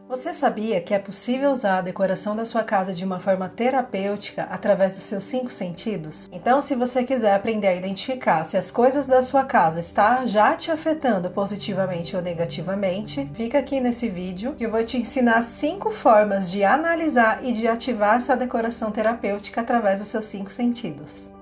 Você sabia que é possível usar a decoração da sua casa de uma forma terapêutica através dos seus 5 sentidos? Então, se você quiser aprender a identificar se as coisas da sua casa estão já te afetando positivamente ou negativamente, fica aqui nesse vídeo que eu vou te ensinar 5 formas de analisar e de ativar essa decoração terapêutica através dos seus 5 sentidos.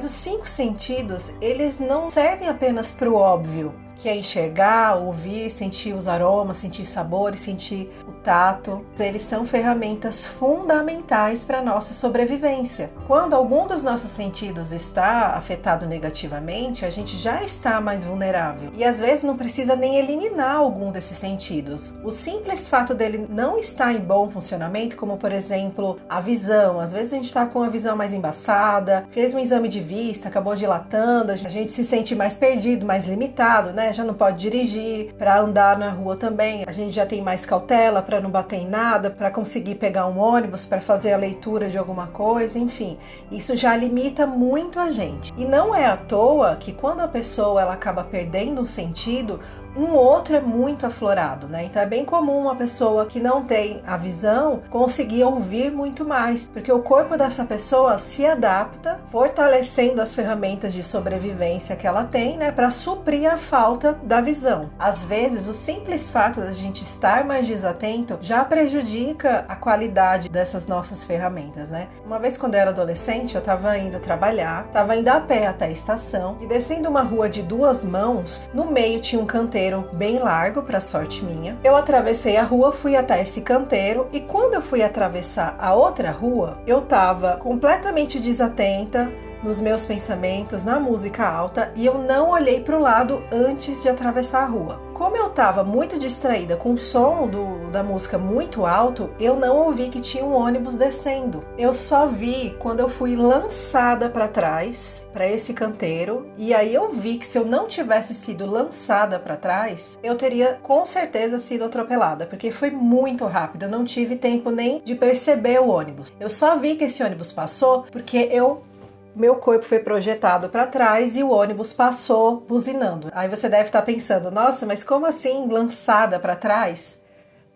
Os 5 sentidos, eles não servem apenas para o óbvio, que é enxergar, ouvir, sentir os aromas, sentir sabores, sentir o tato. Eles são ferramentas fundamentais para a nossa sobrevivência. Quando algum dos nossos sentidos está afetado negativamente, a gente já está mais vulnerável. E às vezes não precisa nem eliminar algum desses sentidos. O simples fato dele não estar em bom funcionamento, como por exemplo a visão. Às vezes a gente está com a visão mais embaçada, fez um exame de vista, acabou dilatando, a gente se sente mais perdido, mais limitado, né? Já não pode dirigir, para andar na rua também. A gente já tem mais cautela para não bater em nada, para conseguir pegar um ônibus, para fazer a leitura de alguma coisa, enfim. Isso já limita muito a gente. E não é à toa que quando a pessoa ela acaba perdendo um sentido, um outro é muito aflorado, né? Então é bem comum uma pessoa que não tem a visão conseguir ouvir muito mais, porque o corpo dessa pessoa se adapta, fortalecendo as ferramentas de sobrevivência que ela tem, né, para suprir a falta da visão. Às vezes, o simples fato da gente estar mais desatento já prejudica a qualidade dessas nossas ferramentas, né? Uma vez quando eu era adolescente, eu estava indo trabalhar, estava indo a pé até a estação e descendo uma rua de 2 mãos, no meio tinha um canteiro bem largo, para sorte minha. Eu atravessei a rua, fui até esse canteiro e quando eu fui atravessar a outra rua, eu estava completamente desatenta nos meus pensamentos, na música alta, e eu não olhei para o lado antes de atravessar a rua. Como eu estava muito distraída com o som da música muito alto, eu não ouvi que tinha um ônibus descendo. Eu só vi quando eu fui lançada para trás, para esse canteiro, e aí eu vi que se eu não tivesse sido lançada para trás, eu teria com certeza sido atropelada, porque foi muito rápido, eu não tive tempo nem de perceber o ônibus. Eu só vi que esse ônibus passou porque meu corpo foi projetado para trás e o ônibus passou buzinando. Aí você deve estar pensando, nossa, mas como assim lançada para trás?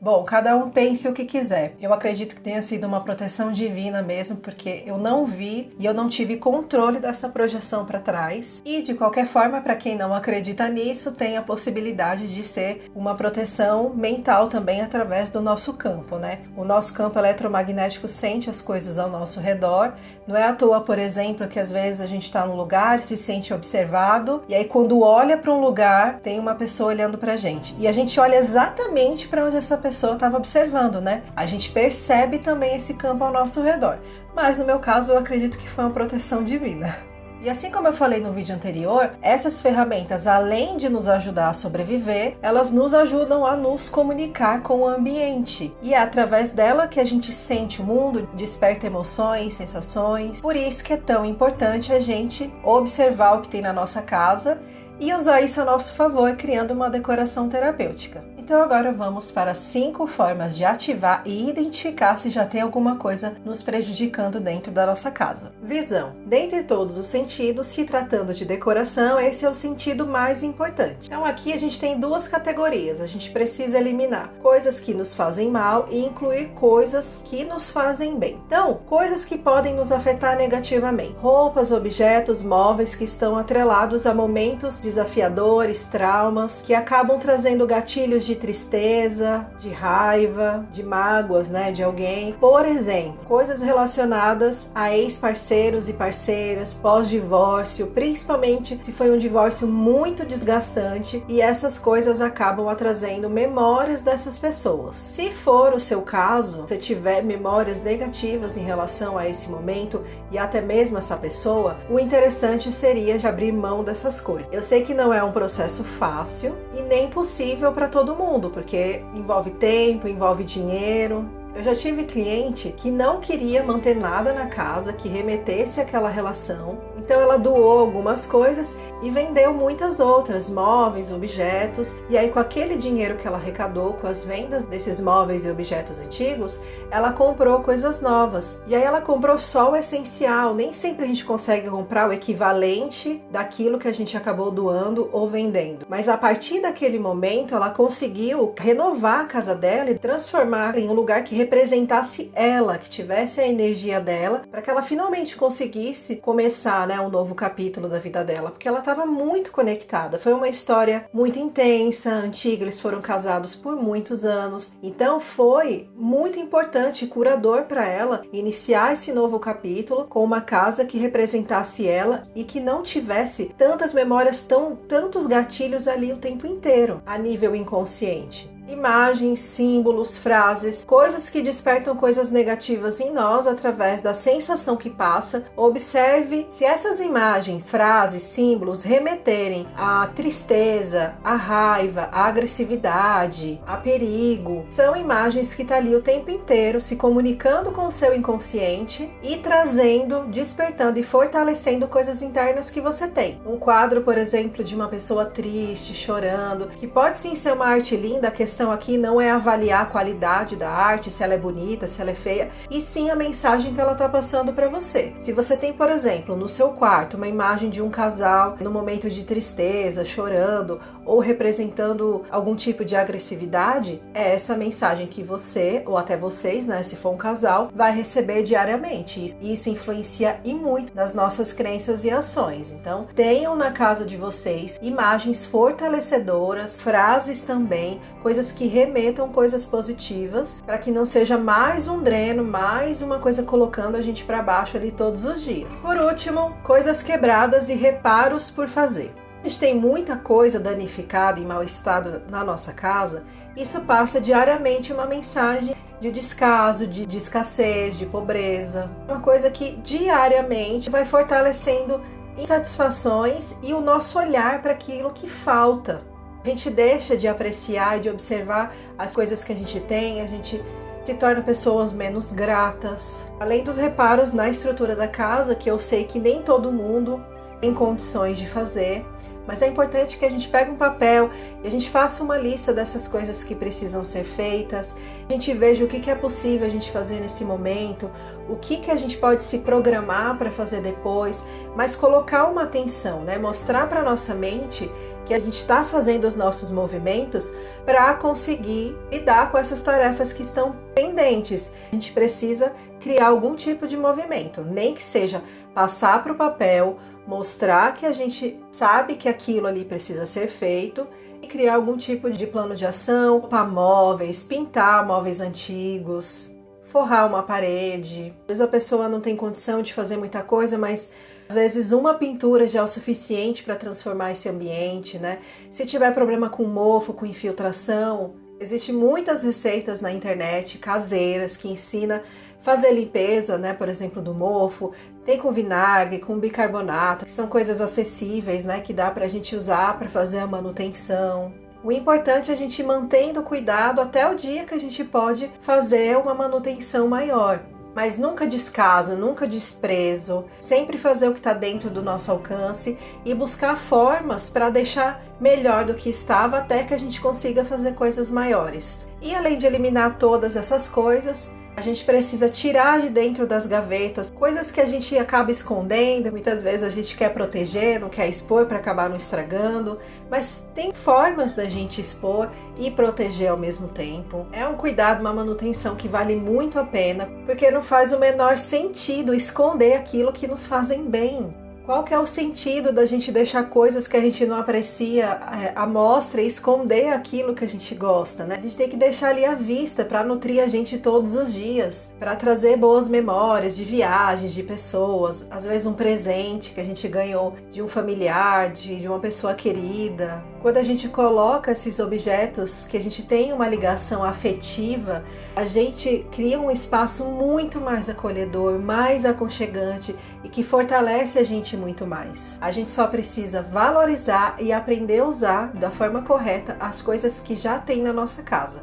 Bom, cada um pense o que quiser. Eu acredito que tenha sido uma proteção divina mesmo, porque eu não vi e eu não tive controle dessa projeção para trás. E de qualquer forma, para quem não acredita nisso, tem a possibilidade de ser uma proteção mental também através do nosso campo, né? O nosso campo eletromagnético sente as coisas ao nosso redor. Não é à toa, por exemplo, que às vezes a gente está num lugar, se sente observado, e aí quando olha para um lugar, tem uma pessoa olhando para a gente. E a gente olha exatamente para onde essa pessoa estava observando, né? A gente percebe também esse campo ao nosso redor. Mas no meu caso, eu acredito que foi uma proteção divina. E assim como eu falei no vídeo anterior, essas ferramentas, além de nos ajudar a sobreviver, elas nos ajudam a nos comunicar com o ambiente. E é através dela que a gente sente o mundo, desperta emoções, sensações. Por isso que é tão importante a gente observar o que tem na nossa casa e usar isso a nosso favor, criando uma decoração terapêutica. Então agora vamos para 5 formas de ativar e identificar se já tem alguma coisa nos prejudicando dentro da nossa casa. Visão. Dentre todos os sentidos, se tratando de decoração, esse é o sentido mais importante. Então aqui a gente tem 2 categorias, a gente precisa eliminar coisas que nos fazem mal e incluir coisas que nos fazem bem. Então, coisas que podem nos afetar negativamente. Roupas, objetos, móveis que estão atrelados a momentos desafiadores, traumas, que acabam trazendo gatilhos de tristeza, de raiva, de mágoas, né, de alguém. Por exemplo, coisas relacionadas a ex-parceiros e parceiras, pós-divórcio, principalmente se foi um divórcio muito desgastante e essas coisas acabam trazendo memórias dessas pessoas. Se for o seu caso, se tiver memórias negativas em relação a esse momento e até mesmo essa pessoa, o interessante seria de abrir mão dessas coisas. Eu sei que não é um processo fácil e nem possível para todo mundo, porque envolve tempo, envolve dinheiro. Eu já tive cliente que não queria manter nada na casa que remetesse àquela relação, então ela doou algumas coisas e vendeu muitas outras, móveis, objetos, e aí com aquele dinheiro que ela arrecadou com as vendas desses móveis e objetos antigos, ela comprou coisas novas. E aí ela comprou só o essencial, nem sempre a gente consegue comprar o equivalente daquilo que a gente acabou doando ou vendendo. Mas a partir daquele momento ela conseguiu renovar a casa dela e transformar em um lugar que representasse ela, que tivesse a energia dela, para que ela finalmente conseguisse começar, né, um novo capítulo da vida dela, porque ela estava muito conectada. Foi uma história muito intensa, antiga, eles foram casados por muitos anos, então foi muito importante e curador para ela iniciar esse novo capítulo com uma casa que representasse ela e que não tivesse tantas memórias, tantos gatilhos ali o tempo inteiro, a nível inconsciente. Imagens, símbolos, frases, coisas que despertam coisas negativas em nós através da sensação que passa. Observe se essas imagens, frases, símbolos remeterem à tristeza, à raiva, à agressividade, a perigo. São imagens que estão ali o tempo inteiro se comunicando com o seu inconsciente e trazendo, despertando e fortalecendo coisas internas que você tem. Um quadro, por exemplo, de uma pessoa triste, chorando, que pode sim ser uma arte linda, a questão aqui não é avaliar a qualidade da arte, se ela é bonita, se ela é feia, e sim a mensagem que ela está passando para você. Se você tem, por exemplo, no seu quarto uma imagem de um casal no momento de tristeza, chorando ou representando algum tipo de agressividade, é essa mensagem que você, ou até vocês, né, se for um casal, vai receber diariamente. Isso influencia e muito nas nossas crenças e ações. Então, tenham na casa de vocês imagens fortalecedoras, frases também, coisas que remetam coisas positivas, para que não seja mais um dreno, mais uma coisa colocando a gente para baixo ali todos os dias. Por último, coisas quebradas e reparos por fazer. A gente tem muita coisa danificada em mau estado na nossa casa, isso passa diariamente uma mensagem de descaso, de escassez, de pobreza. Uma coisa que diariamente vai fortalecendo insatisfações e o nosso olhar para aquilo que falta. A gente deixa de apreciar e de observar as coisas que a gente tem, a gente se torna pessoas menos gratas. Além dos reparos na estrutura da casa, que eu sei que nem todo mundo tem condições de fazer, mas é importante que a gente pegue um papel e a gente faça uma lista dessas coisas que precisam ser feitas, a gente veja o que é possível a gente fazer nesse momento, o que a gente pode se programar para fazer depois, mas colocar uma atenção, né? Mostrar para nossa mente que a gente está fazendo os nossos movimentos para conseguir lidar com essas tarefas que estão pendentes. A gente precisa criar algum tipo de movimento, nem que seja passar para o papel, mostrar que a gente sabe que aquilo ali precisa ser feito e criar algum tipo de plano de ação, para móveis, pintar móveis antigos, forrar uma parede. Às vezes a pessoa não tem condição de fazer muita coisa, mas às vezes uma pintura já é o suficiente para transformar esse ambiente, né? Se tiver problema com mofo, com infiltração, existem muitas receitas na internet caseiras que ensinam fazer limpeza, né? Por exemplo, do mofo. Tem com vinagre, com bicarbonato, que são coisas acessíveis, né? Que dá para a gente usar para fazer a manutenção. O importante é a gente ir mantendo cuidado até o dia que a gente pode fazer uma manutenção maior. Mas nunca descaso, nunca desprezo, sempre fazer o que está dentro do nosso alcance e buscar formas para deixar melhor do que estava até que a gente consiga fazer coisas maiores. E além de eliminar todas essas coisas, a gente precisa tirar de dentro das gavetas coisas que a gente acaba escondendo. Muitas vezes a gente quer proteger, não quer expor para acabar não estragando, mas tem formas da gente expor e proteger ao mesmo tempo. É um cuidado, uma manutenção que vale muito a pena, porque não faz o menor sentido esconder aquilo que nos fazem bem. Qual que é o sentido da gente deixar coisas que a gente não aprecia à mostra e esconder aquilo que a gente gosta, né? A gente tem que deixar ali à vista para nutrir a gente todos os dias, para trazer boas memórias de viagens, de pessoas, às vezes um presente que a gente ganhou de um familiar, de uma pessoa querida. Quando a gente coloca esses objetos que a gente tem uma ligação afetiva, a gente cria um espaço muito mais acolhedor, mais aconchegante e que fortalece a gente muito mais. A gente só precisa valorizar e aprender a usar da forma correta as coisas que já tem na nossa casa.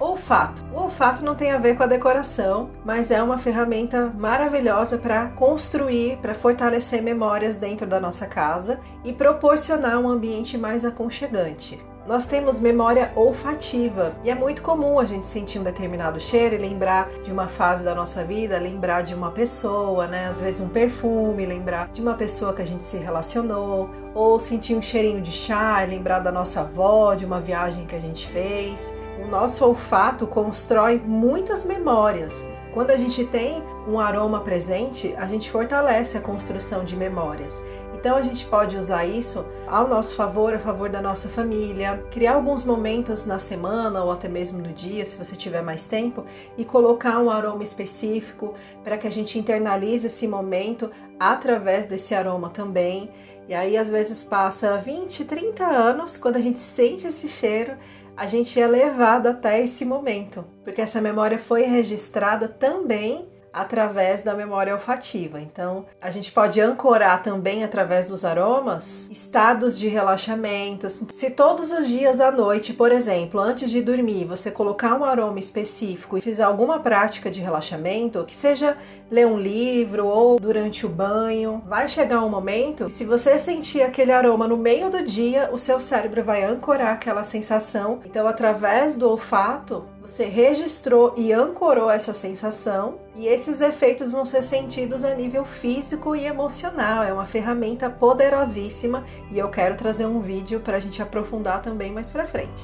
Olfato. O olfato não tem a ver com a decoração, mas é uma ferramenta maravilhosa para construir, para fortalecer memórias dentro da nossa casa e proporcionar um ambiente mais aconchegante. Nós temos memória olfativa e é muito comum a gente sentir um determinado cheiro e lembrar de uma fase da nossa vida, lembrar de uma pessoa, né? Às vezes um perfume, lembrar de uma pessoa que a gente se relacionou, ou sentir um cheirinho de chá e lembrar da nossa avó, de uma viagem que a gente fez. O nosso olfato constrói muitas memórias. Quando a gente tem um aroma presente, a gente fortalece a construção de memórias. Então a gente pode usar isso ao nosso favor, a favor da nossa família, criar alguns momentos na semana ou até mesmo no dia, se você tiver mais tempo, e colocar um aroma específico para que a gente internalize esse momento através desse aroma também. E aí às vezes passa 20, 30 anos, quando a gente sente esse cheiro, a gente é levado até esse momento, porque essa memória foi registrada também através da memória olfativa. Então, a gente pode ancorar também através dos aromas estados de relaxamento. Se todos os dias à noite, por exemplo, antes de dormir, você colocar um aroma específico e fizer alguma prática de relaxamento, que seja ler um livro ou durante o banho, vai chegar um momento, se você sentir aquele aroma no meio do dia, o seu cérebro vai ancorar aquela sensação. Então, através do olfato, você registrou e ancorou essa sensação e esses efeitos vão ser sentidos a nível físico e emocional. É uma ferramenta poderosíssima e eu quero trazer um vídeo para a gente aprofundar também mais para frente.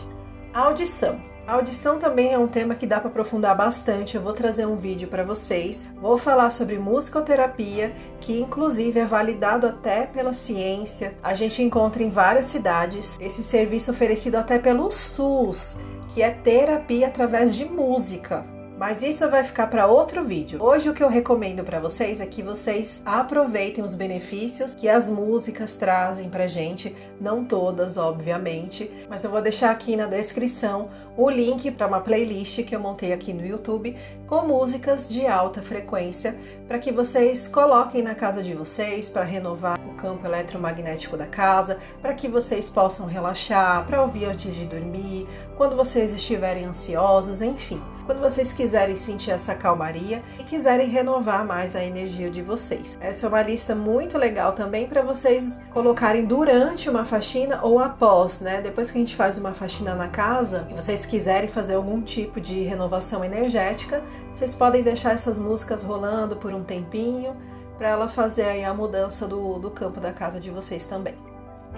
A audição. A audição também é um tema que dá para aprofundar bastante. Eu vou trazer um vídeo para vocês. Vou falar sobre musicoterapia, que inclusive é validado até pela ciência. A gente encontra em várias cidades esse serviço oferecido até pelo SUS, que é terapia através de música. Mas isso vai ficar para outro vídeo. Hoje o que eu recomendo para vocês é que vocês aproveitem os benefícios que as músicas trazem pra gente, não todas, obviamente, mas eu vou deixar aqui na descrição o link para uma playlist que eu montei aqui no YouTube com músicas de alta frequência para que vocês coloquem na casa de vocês para renovar o campo eletromagnético da casa, para que vocês possam relaxar, para ouvir antes de dormir, quando vocês estiverem ansiosos, enfim. Quando vocês quiserem sentir essa calmaria e quiserem renovar mais a energia de vocês. Essa é uma lista muito legal também para vocês colocarem durante uma faxina ou após, né? Depois que a gente faz uma faxina na casa e vocês quiserem fazer algum tipo de renovação energética, vocês podem deixar essas músicas rolando por um tempinho para ela fazer aí a mudança do campo da casa de vocês também.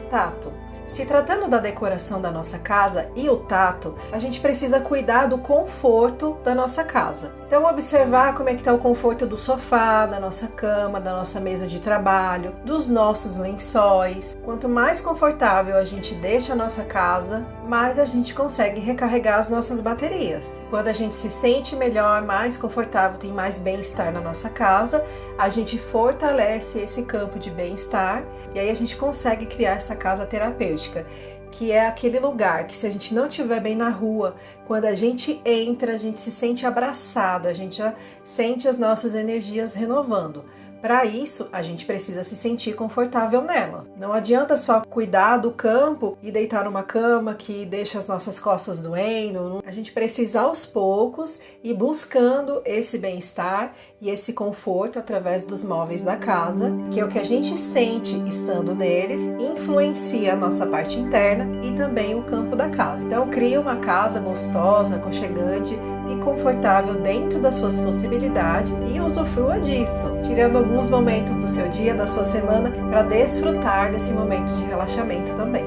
Tato. Se tratando da decoração da nossa casa e o tato, a gente precisa cuidar do conforto da nossa casa. Então observar como é que está o conforto do sofá, da nossa cama, da nossa mesa de trabalho, dos nossos lençóis. Quanto mais confortável a gente deixa a nossa casa, mais a gente consegue recarregar as nossas baterias. Quando a gente se sente melhor, mais confortável, tem mais bem-estar na nossa casa, a gente fortalece esse campo de bem-estar e aí a gente consegue criar essa casa terapêutica, que é aquele lugar que, se a gente não estiver bem na rua, quando a gente entra, a gente se sente abraçado, a gente já sente as nossas energias renovando. Para isso, a gente precisa se sentir confortável nela. Não adianta só cuidar do campo e deitar numa cama que deixa as nossas costas doendo. A gente precisa, aos poucos, ir buscando esse bem-estar e esse conforto através dos móveis da casa, que é o que a gente sente estando neles, influencia a nossa parte interna e também o campo da casa. Então, cria uma casa gostosa, aconchegante e confortável dentro das suas possibilidades e usufrua disso, tirando alguns momentos do seu dia, da sua semana, para desfrutar desse momento de relaxamento também.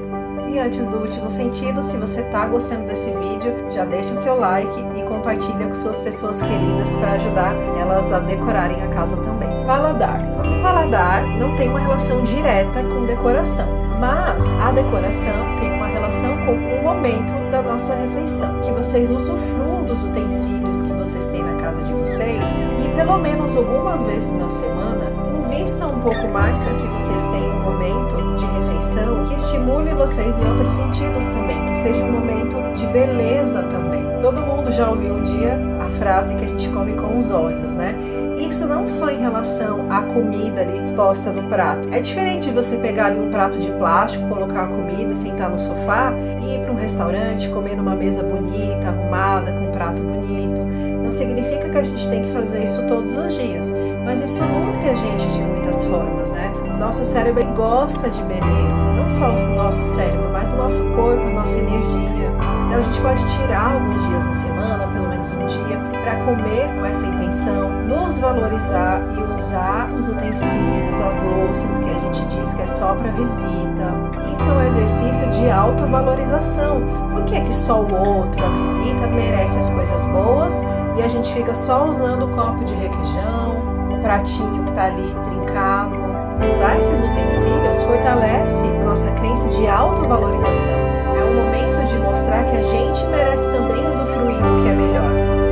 E antes do último sentido, se você está gostando desse vídeo, já deixa seu like e compartilha com suas pessoas queridas para ajudar elas a decorarem a casa também. Paladar. O paladar não tem uma relação direta com decoração, mas a decoração tem uma relação com o momento da nossa refeição. Que vocês usufruam dos utensílios que vocês têm na casa de vocês e pelo menos algumas vezes na semana invista um pouco mais para que vocês tenham um momento de refeição que estimule vocês em outros sentidos também, que seja um momento de beleza também. Todo mundo já ouviu um dia a frase que a gente come com os olhos, né? Isso não só em relação à comida ali exposta no prato. É diferente de você pegar ali um prato de plástico, colocar a comida, sentar no sofá e ir para um restaurante gente comer numa mesa bonita, arrumada, com um prato bonito. Não significa que a gente tem que fazer isso todos os dias, mas isso nutre a gente de muitas formas, né? O nosso cérebro gosta de beleza, não só o nosso cérebro, mas o nosso corpo, a nossa energia. Então a gente pode tirar alguns dias na semana, ou pelo menos um dia, para comer com essa intenção, nos valorizar e usar os utensílios, as louças que a gente diz que é só para visita. Isso é um exercício de autovalorização. Por que que só o outro, a visita, merece as coisas boas e a gente fica só usando o copo de requeijão, o pratinho que está ali trincado? Usar esses utensílios fortalece nossa crença de autovalorização. É um momento de mostrar que a gente merece também usufruir do que é melhor.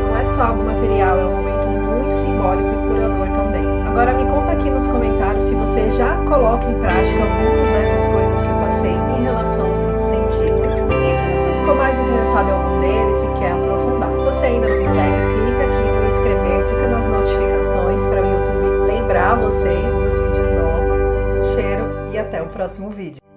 Não é só algo material, é um momento muito simbólico e curador também. Agora me conta aqui nos comentários se você já coloca em prática algumas dessas coisas que eu passei em relação aos 5 sentidos. E se você ficou mais interessado em algum deles e quer aprofundar. Se você ainda não me segue, clica aqui no inscrever-se, clica nas notificações para o YouTube lembrar vocês dos vídeos novos. Um cheiro e até o próximo vídeo.